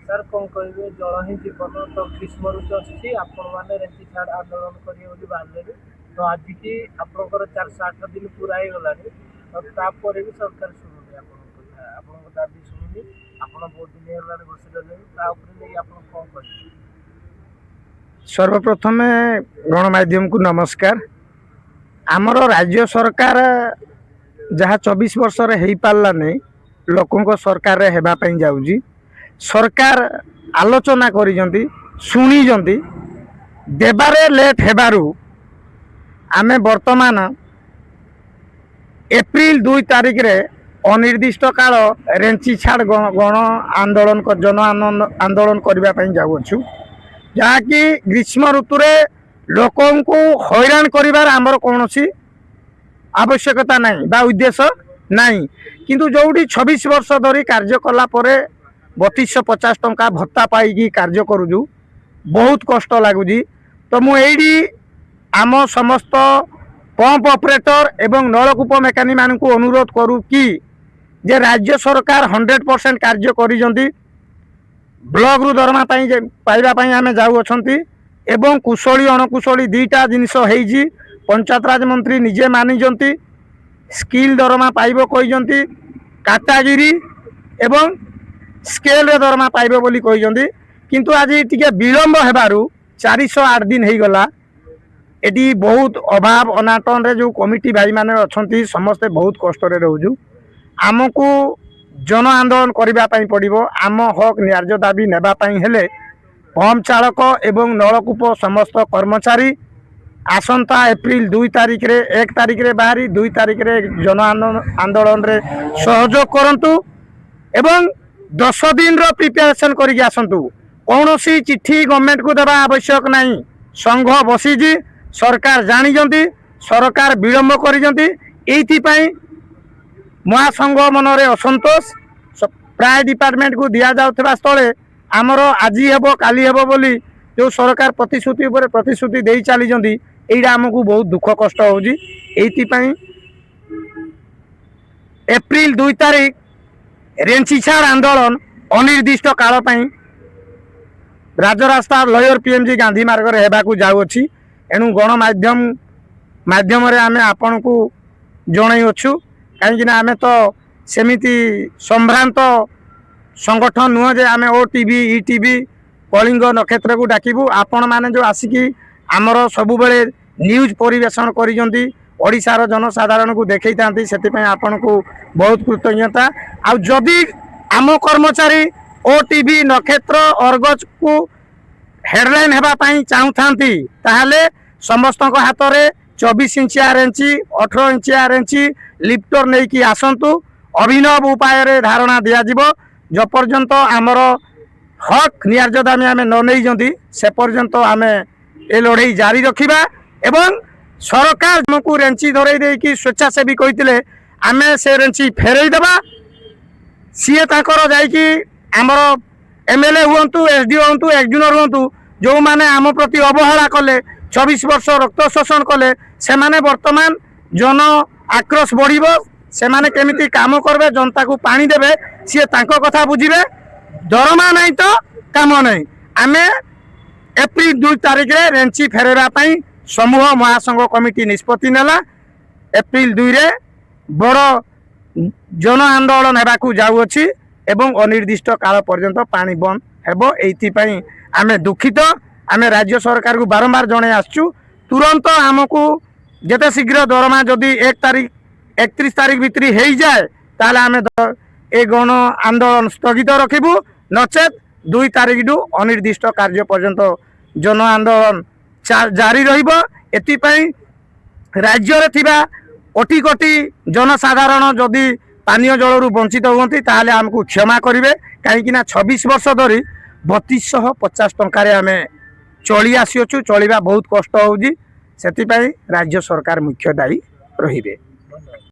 Sir कौन कहे जल ही जीवन तो ग्रीष्म ऋतु अच्छी आपण मैंने रेती छाड़ आंदोलन करेंगे बाहर तो आज की आपंकर 408 दिन पूरा ही गला तो तापर भी सरकार शुणुनि आप दाबी शुणुनि आप बहुत दिन है बस नहीं आप कौन कर सर्वप्रथम गणमाध्यम को नमस्कार। आमर राज्य सरकार जहाँ 24 वर्ष हो पारा नहीं लोकों सरकार हेबापी जाऊँगी सरकार आलोचना करी शुणी देबारे लेट हेबारू आमे वर्तमान एप्रिल 2 तारिख रे अनिर्दिष्ट काल रेंची छाड़ गण आंदोलन जन आंदोलन करने जाऊँ जहाँकि ग्रीष्म ऋतुरे लोकों को हैरान करिवार आमर कौन आवश्यकता नहीं बा उद्देश्य नहीं किंतु जोड़ी 26 वर्ष धरी कार्य कला परे 3250 टंका भत्ता पाई कार्य करूँ बहुत कष्ट लगुच तो मुझे आम समस्त पंप ऑपरेटर एवं नलकूप मेकानिक मान को अनुरोध करू कि जे राज्य सरकार 100% कार्य करिसेंती ब्लॉक रु दरमा पाइबा आम जाऊँच एवं कुशली अणकुशली दुईटा जिनस होइछि पंचायत राज मंत्री निजे मानिजंती स्किल दरमा पाइब कहिजंती काटागिरी एवं स्केल रे दरमा पाइब बोली कहिजंती किंतु आज टिके विलंब हेबारू 408 दिन हो गला। एटी बहुत अभाव अनाटन रे जो कमिटी भाई माने अछंती समस्ते बहुत कष्ट रे रहउजु आमको जन आंदोलन करने पड़ो आम हक न्यार्य दाबी नेबापी हेले पंप चालक एवं नलकूप समस्त कर्मचारी आसंता एप्रिल 2 तारिख रे 1 तारिख रे बाहरी 2 तारिख रे जन आंदोलन रे सहयोग करंतु एवं 10 दिन रो प्रिपरेशन करिक आसंतु कौन सी चिट्ठी गवर्नमेंट को देवा आवश्यक नहीं संघ बसीजी सरकार जानी सरकार विलंब करी महासंघ मनरे असंतोष प्राय डिपार्टमेंट को दि जाउथबा स्थले आमर आज हेब काली हेब बोली जो सरकार प्रतिश्रुति उपर प्रतिश्रुति दे चली एटा आमको बहुत दुख कष्ट होउजी एइथिपाई एप्रिल 2 तारिख रेंची छाड़ आंदोलन अनिर्दिष्ट काल पई राजरास्ता लयर पीएमजी गांधी मार्ग रे हेबाकू जाउछि एणु गणमाध्यम आमे आपण को जणाइछु कहीं आमे तो सेमिति संभ्रांत संगठन नुह जे आमे ओटीवी ईटीवी कलिंग नक्षत्र को डाकिबू आपण माने जो आसिकी आमर सबु बेले न्यूज परिवेशन करिजंती ओडिशार जनसाधारण को देखई थांती सेति आपण को बहुत कृतज्ञता आ जदि आम कर्मचारी ओटीवी नक्षत्र अर्गज को हेडलाइन हेबा पई चाहू थांती ताहाले समस्त हाथ में 24 इंचिया रेंची 18 इंचिया रेंची लिफ्टर नहीं कि आसंतु अभिनव उपाय रे धारणा दिया जिवो जो पर्यंत आमर हक न्यार्य दामी आम न नहीं से पर्यंत आम ए लड़ाई जारी रखा एवं सरकार हमको रेंची धरई देकी स्वेच्छासेवी कहते आम से रेंची फेरई देबा सीए ताकर जाइकी आमर एमएलए हुंतु एसडीओ हुंतु एक्जुनर हुंतु जो माने आम प्रति अवहेला कले 24 वर्ष रक्त शोषण कले से माने वर्तमान जन आक्रोश बढ़िबो से माने केमिति काम करबे जनता को पानी देबे सी तांको कथा बुझिबे दरमा नहीं तो काम नहीं आमे एप्रिल 2 तारिख रे रेंची फेरवा पई समूह महासंघ कमिटी निष्पत्ति नेला एप्रिल 2 रे बड़ जन आंदोलन हेबाकू जाउछि एवं अनिर्दिष्ट काल पर्यंत पानी बंद हेबो एइथि पई आमे दुखित आमे राज्य सरकार को बारंबार जणे आसचु तुरंत आमको जेते शीघ्र दरमा जदि 1 तारिख 31 तारिख भितर हो जाए ताले आमे ए गण आंदोलन स्थगित रखिबू नचेत 2 तारिख डू अनिर्दिष्ट कार्य पर्यंत जन आंदोलन जारी रहिबो एतिपई राज्य रे थिबा कोटी कोटी जनसाधारण जदि पानीय जल रु वंचित होती ताले आमको क्षमा करेंगे कहीं 26 वर्ष धरी 3250 टंका आम चली आसीचु चलवा बहुत कष्ट होउजी सेतिपई राज्य सरकार मुख्य दायी रहिबे।